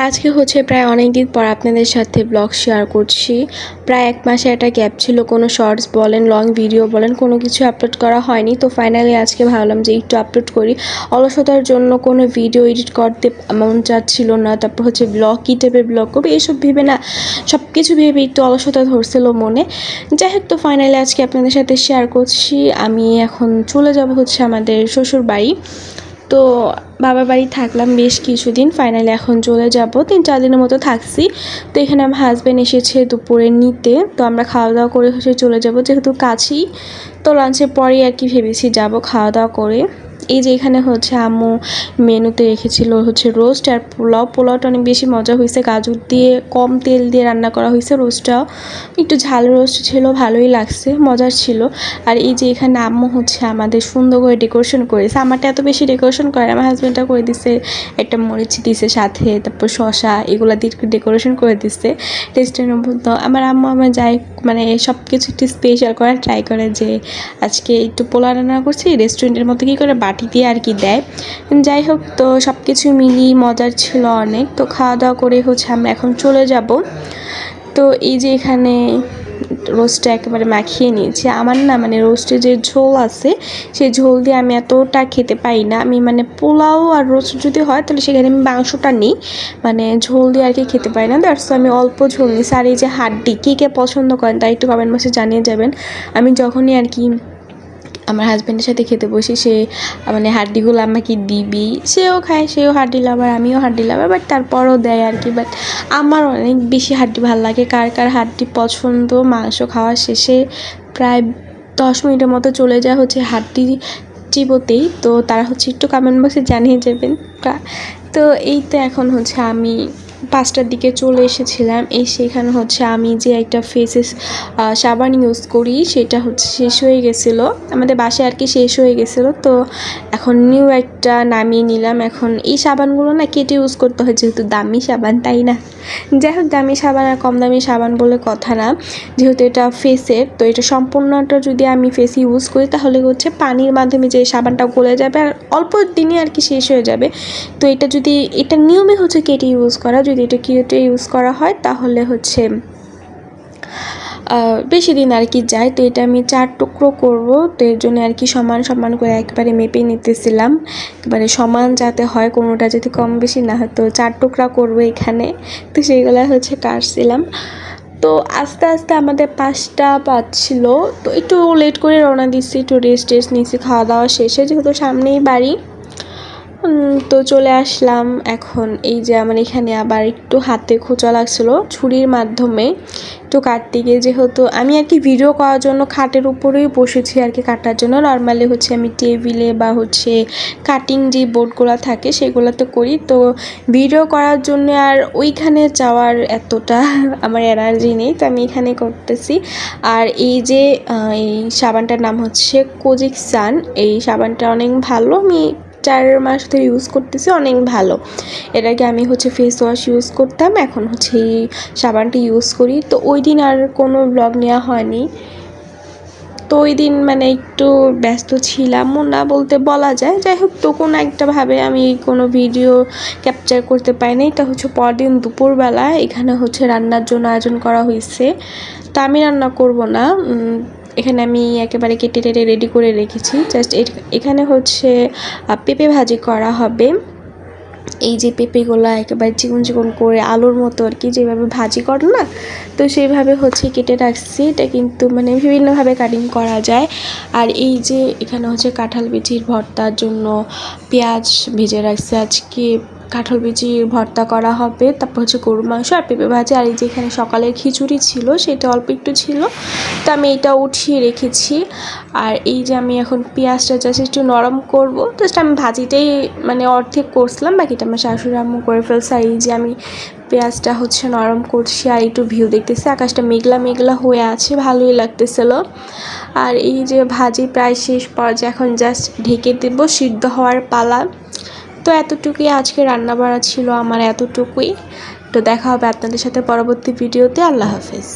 আজকে হচ্ছে প্রায় অনেক দিন পর আপনাদের সাথে ব্লগ শেয়ার করছি। প্রায় 1 মাসে একটা গ্যাপ ছিল, কোনো শর্টস বলেন লং ভিডিও বলেন কোনো কিছু আপলোড করা হয়নি। তো ফাইনালি আজকে ভাবলাম যে একটু আপলোড করি। অলসতার জন্য কোনো ভিডিও এডিট করতে মন চাচ্ছিল না, তারপর হচ্ছে ব্লগ কী টাইপের ব্লগ করবে এইসব ভেবে না, সব কিছু ভেবে একটু অলসতা ধরছিল মনে। যাই হোক, তো ফাইনালি আজকে আপনাদের সাথে শেয়ার করছি। আমি এখন চলে যাব হচ্ছে আমাদের শ্বশুর বাড়ি। তো বাবার বাড়ি থাকলাম বেশ কিছুদিন, ফাইনালি এখন চলে যাব। 3-4 দিনের মতো থাকছি। তো এখানে আমার হাজব্যান্ড এসেছে দুপুরে নিতে, তো আমরা খাওয়া দাওয়া করে হচ্ছে চলে যাব, যেহেতু কাছেই। তো লাঞ্চের পরেই আর কি ভেবেছি যাব খাওয়া দাওয়া করে। এই যে এখানে হচ্ছে আম্মু মেনুতে রেখেছিল হচ্ছে রোস্ট আর পোলাও। পোলাওটা অনেক বেশি মজা হয়েছে, গাজর দিয়ে কম তেল দিয়ে রান্না করা হয়েছে। রোস্টটাও একটু ঝাল রোস্ট ছিল, ভালোই লাগছে, মজার ছিল। আর এই যে এখানে আম্মু হচ্ছে আমাদের সুন্দর করে ডেকোরেশন করেছে। আমারটা এত বেশি ডেকোরেশন করে, আমার হাজব্যান্ডটা করে দিছে, একটা মরিচ দিছে সাথে, তারপর শসা এগুলো দিয়ে ডেকোরেশন করে দিচ্ছে রেস্টুরেন্টের মতো। আমার আম্মু আমার যাই মানে সব কিছু একটু স্পেশাল করার ট্রাই করে, যে আজকে একটু পোলাও রান্না করছি রেস্টুরেন্টের মতো কী করে বাটি দিয়ে আর কি দেয়। যাই হোক, তো সব কিছু মিলিয়ে মজার ছিল অনেক। তো খাওয়া দাওয়া করে হচ্ছে আমরা এখন চলে যাব। তো এই যে এখানে রোস্টটা একেবারে মাখিয়ে নিয়েছি। আমার না মানে রোস্টে যে ঝোল আছে সেই ঝোল দিয়ে আমি এতটা খেতে পাই না। আমি মানে পোলাও আর রোস্ট যদি হয় তাহলে সেখানে আমি মাংসটা নিই, মানে ঝোল দিয়ে আর কি খেতে পাই না। দ্যাটস আমি অল্প ঝোল নিই। আর এই যে হাড্ডি কে পছন্দ করেন তাই একটু কমেন্ট বক্সে জানিয়ে যাবেন। আমি যখনই আর কি আমার হাজব্যান্ডের সাথে খেতে বসি, সে মানে হাড্ডিগুলো আমাকে দিবি, সেও খায়, সেও হাড্ডি লাভার, আমিও হাড্ডি লাভার, বাট তারপরও দেয় আর কি। বাট আমার অনেক বেশি হাড্ডি ভালো লাগে। কার কার হাড্ডি পছন্দ? মাংস খাওয়া শেষে প্রায় 10 মিনিটের মতো চলে যায় হচ্ছে হাড্ডি চিবোতেই। তো তারা হচ্ছে একটু কমেন্ট বক্সে জানিয়ে যাবেন। তো এই তো এখন হচ্ছে আমি 5টার দিকে চলে এসেছিলাম। সেখানে হচ্ছে আমি যে একটা ফেসেস সাবান ইউজ করি সেটা হচ্ছে শেষ হয়ে গেছিলো আমাদের বাসায় আর কি, শেষ হয়ে গেছিলো। তো এখন নিউ একটা নামিয়ে নিলাম। এখন এই সাবানগুলো না কেটে ইউজ করতে হয়, যেহেতু দামি সাবান, তাই না? যাই হোক, দামি সাবান আর কম দামি সাবান বলে কথা না, যেহেতু এটা ফেসের। তো এটা সম্পূর্ণটা যদি আমি ফেস ইউজ করি তাহলে হচ্ছে পানির মাধ্যমে যে সাবানটা গলে যাবে আর অল্প দিনে আর কি শেষ হয়ে যাবে। তো এটা যদি এটা নিয়মে হচ্ছে কেটে ইউজ করা, যদি এটা কেটে ইউজ করা হয় তাহলে হচ্ছে বেশি দিন আর কি যায়। তো এটা আমি 4 টুকরো করব, তো এর জন্য আর কি সমান সমান করে একবারে মেপে নিতেছিলাম, একেবারে সমান যাতে হয়, কোনোটা যদি কম বেশি না হয়। তো 4 টুকরা করবো এখানে, তো সেইগুলো হচ্ছে কাটছিলাম। তো আস্তে আস্তে আমাদের 5টা বাজছিল, তো একটু লেট করে রওনা দিচ্ছি, একটু রেস্ট নিচ্ছি খাওয়া দাওয়া শেষে, যেহেতু সামনেই বাড়ি। তো চলে আসলাম। এখন এই যে আমার এখানে আবার একটু হাতে খোঁচা লাগছিলো ছুরির মাধ্যমে একটু কাটতে গিয়ে, যেহেতু আমি আর কি ভিডিও করার জন্য খাটের উপরেই বসেছি আর কি কাটার জন্য। নর্মালি হচ্ছে আমি টেবিলে বা হচ্ছে কাটিং যে বোর্ডগুলো থাকে সেগুলোতে করি। তো ভিডিও করার জন্য আর ওইখানে যাওয়ার এতটা আমার এনার্জি নেই, তো আমি এখানে করতেছি। আর এই যে এই সাবানটার নাম হচ্ছে কোজিক সান। এই সাবানটা অনেক ভালো, আমি 4 মাস ধরে ইউজ করতেছি, অনেক ভালো। এর আগে আমি হচ্ছে ফেস ওয়াশ ইউজ করতাম, এখন হচ্ছে এই সাবানটি ইউজ করি। তো ওই দিন আর কোনো ব্লগ নেওয়া হয়নি, তো ওই দিন মানে একটু ব্যস্ত ছিলামও না বলতে বলা যায়। যাই হোক, তো কোনো একটাভাবে আমি কোনো ভিডিও ক্যাপচার করতে পারিনি। এটা হচ্ছে পরদিন দুপুরবেলা এখানে হচ্ছে রান্নার জন্য আয়োজন করা হয়েছে। তা আমি রান্না করব না, এখানে আমি একেবারে কেটে রেডি করে রেখেছি। জাস্ট এখানে হচ্ছে পেঁপে ভাজি করা হবে। এই যে পেঁপেগুলো একেবারে চিকন চিকন করে আলুর মতো আর কি যেভাবে ভাজি করে না, তো সেইভাবে হচ্ছে কেটে রাখছি। এটা কিন্তু মানে বিভিন্নভাবে কাটিং করা যায়। আর এই যে এখানে হচ্ছে কাঁঠাল বিচির ভর্তার জন্য পেঁয়াজ ভেজে রাখছি, আজকে কাঁঠাল বিচির ভর্তা করা হবে। তারপর হচ্ছে গরুর মাংস আর পেঁপে ভাজি। আর এই যে এখানে সকালের খিচুড়ি ছিল, সেটা অল্প একটু ছিল, তো আমি এটা উঠিয়ে রেখেছি। আর এই যে আমি এখন পেঁয়াজটা জাস্ট একটু নরম করব, জাস্ট আমি ভাজিটাই মানে অর্ধেক করছিলাম, বাকিটা আমার শাশুড়ি আম্মু করে ফেলছে। আর এই যে আমি পেঁয়াজটা হচ্ছে নরম করছি আর একটু ভিউ দেখতেছি, আকাশটা মেঘলা মেঘলা হয়ে আছে, ভালোই লাগতেছিল। আর এই যে ভাজি প্রায় শেষ পর্যায়ে, এখন জাস্ট ঢেকে দেব, সিদ্ধ হওয়ার পালা। তো এতটুকুই আজকে রান্না বাড়া ছিল আমার, এতটুকুই। তো দেখা হবে আপনাদের সাথে পরবর্তী ভিডিওতে। আল্লাহ হাফেজ।